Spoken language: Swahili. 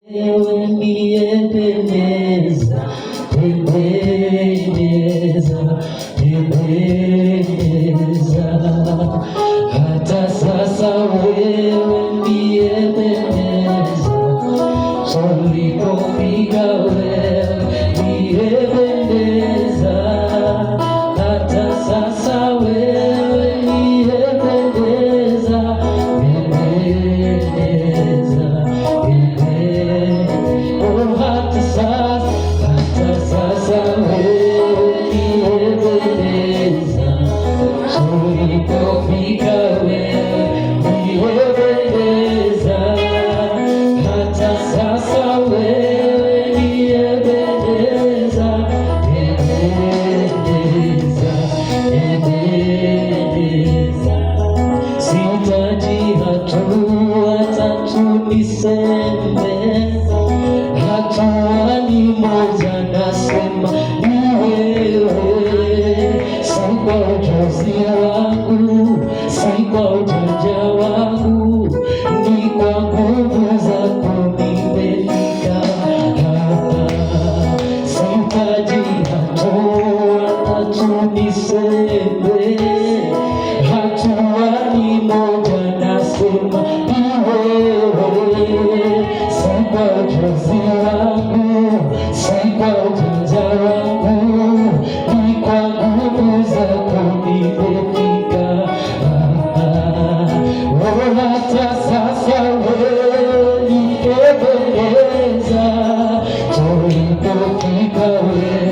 Ewe niyependeza, pendeza, pendeza. Hata sasa wewe niyependeza, ulipofika wewe niyependeza. Hata sasa wewe niyependeza, pendeza. Hatua ni moja, nasema ni wewe. Si kwa ujuzi wangu, si kwa ujanja wangu, ni kwa nguvu zako nimefika hapa. Sihitaji hatua tatu niseme, hatua ni moja, nasema ni wewe. Si kwa ujuzi wangu, si kwa ujanja wangu, ni kwa nguvu zako nimefika hapa. Hata sasa wewe nipendeza, tulipofika wewe